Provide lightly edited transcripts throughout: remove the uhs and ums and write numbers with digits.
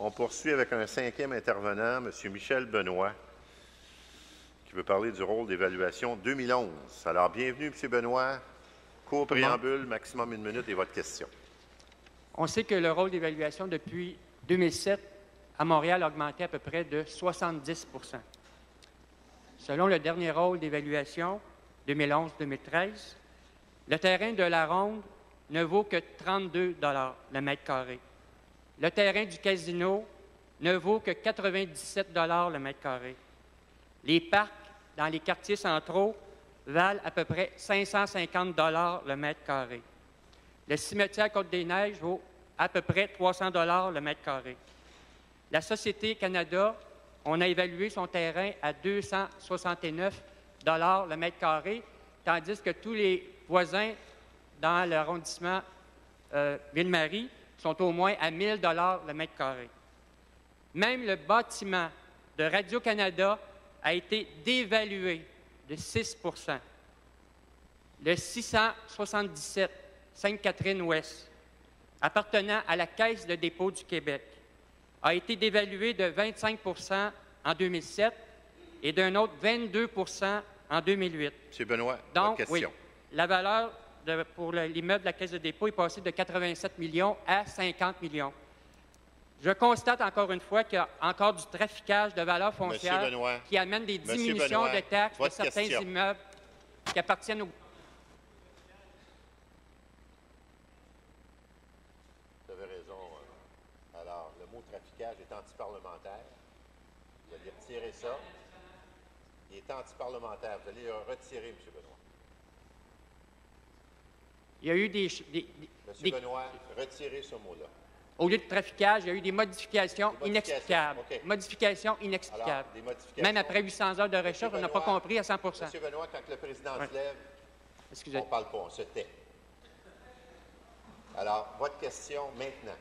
On poursuit avec un cinquième intervenant, M. Michel Benoît, qui veut parler du rôle d'évaluation 2011. Alors, bienvenue, M. Benoît. Court préambule, maximum 1 minute et votre question. On sait que le rôle d'évaluation depuis 2007 à Montréal a augmenté à peu près de 70 %. Selon le dernier rôle d'évaluation 2011-2013, le terrain de la Ronde ne vaut que 32 $ le mètre carré. Le terrain du casino ne vaut que 97 $ le mètre carré. Les parcs dans les quartiers centraux valent à peu près 550 $ le mètre carré. Le cimetière Côte-des-Neiges vaut à peu près 300 $ le mètre carré. La Société Canada, on a évalué son terrain à 269 $ le mètre carré, tandis que tous les voisins dans l'arrondissement Ville-Marie sont au moins à 1 000 $ le mètre carré. Même le bâtiment de Radio-Canada a été dévalué de 6 %. Le 677 Sainte-Catherine-Ouest, appartenant à la Caisse de dépôt du Québec, a été dévalué de 25 % en 2007 et d'un autre 22 % en 2008. M. Benoît, Donc, votre question. oui, la valeur pour l'immeuble de la Caisse de dépôt est passée de 87 millions à 50 millions. Je constate encore une fois qu'il y a encore du traficage de valeurs foncières qui amène des diminutions de taxes de certains immeubles qui appartiennent au... Vous avez raison. Alors, le mot traficage est antiparlementaire. Vous allez retirer ça. Il est antiparlementaire. Vous allez le retirer, M. Benoît. Il y a eu des... M. Benoît, retirez ce mot-là. Au lieu de traficage, il y a eu des modifications inexplicables. Okay. Modifications inexplicables. Alors, des modifications... Même après 800 heures de recherche, on n'a pas compris à 100 %. M. Benoît, quand le président se lève, excusez. On ne parle pas, on se tait. Alors, votre question maintenant.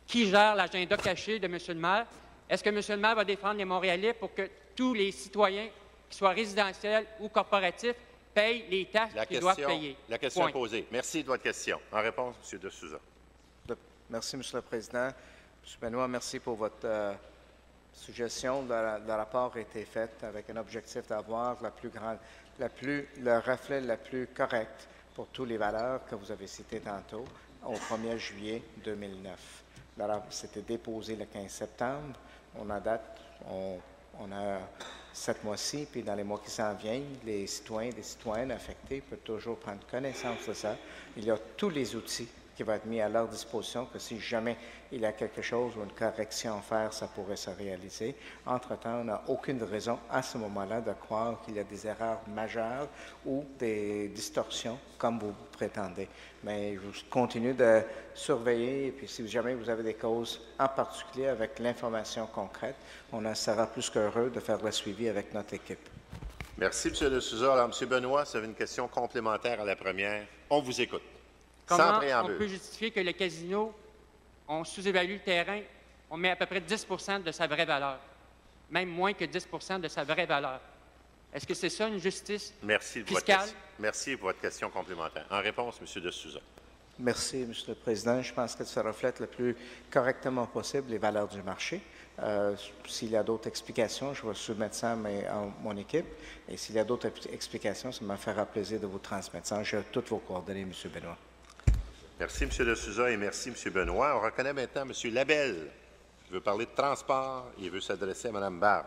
Qui gère l'agenda caché de M. le maire? Est-ce que M. le maire va défendre les Montréalais pour que tous les citoyens, qu'ils soient résidentiels ou corporatifs, payent les taxes qu'ils doivent payer? La question est posée. Merci de votre question. En réponse, M. De Souza. Merci, M. le Président. M. Benoît, merci pour votre suggestion. Le rapport a été fait avec un objectif d'avoir le reflet le plus correct pour toutes les valeurs que vous avez citées tantôt au 1er juillet 2009. C'était déposé le 15 septembre. On a date, on a 7 mois-ci, puis dans les mois qui s'en viennent, les citoyens et les citoyennes affectés peuvent toujours prendre connaissance de ça. Il y a tous les outils qui vont être mis à leur disposition, que si jamais il y a quelque chose ou une correction à faire, ça pourrait se réaliser. Entre-temps, on n'a aucune raison à ce moment-là de croire qu'il y a des erreurs majeures ou des distorsions, comme vous prétendez. Mais je continue de surveiller, et puis si jamais vous avez des causes en particulier avec l'information concrète, on en sera plus qu'heureux de faire le suivi avec notre équipe. Merci, M. De Souza. Alors, M. Benoît, ça avait une question complémentaire à la première. On vous écoute. Comment on peut justifier que le casino, on sous-évalue le terrain, on met à peu près 10 % de sa vraie valeur, même moins que 10 % de sa vraie valeur? Est-ce que c'est ça une justice fiscale? Merci pour votre question complémentaire. En réponse, M. De Souza. Merci, M. le Président. Je pense que ça reflète le plus correctement possible les valeurs du marché. S'il y a d'autres explications, je vais soumettre ça à mon équipe. Et s'il y a d'autres explications, ça me fera plaisir de vous transmettre ça. J'ai toutes vos coordonnées, M. Benoît. Merci, M. De Souza, et merci, M. Benoît. On reconnaît maintenant M. Labelle, qui veut parler de transport et veut s'adresser à Mme Barbe.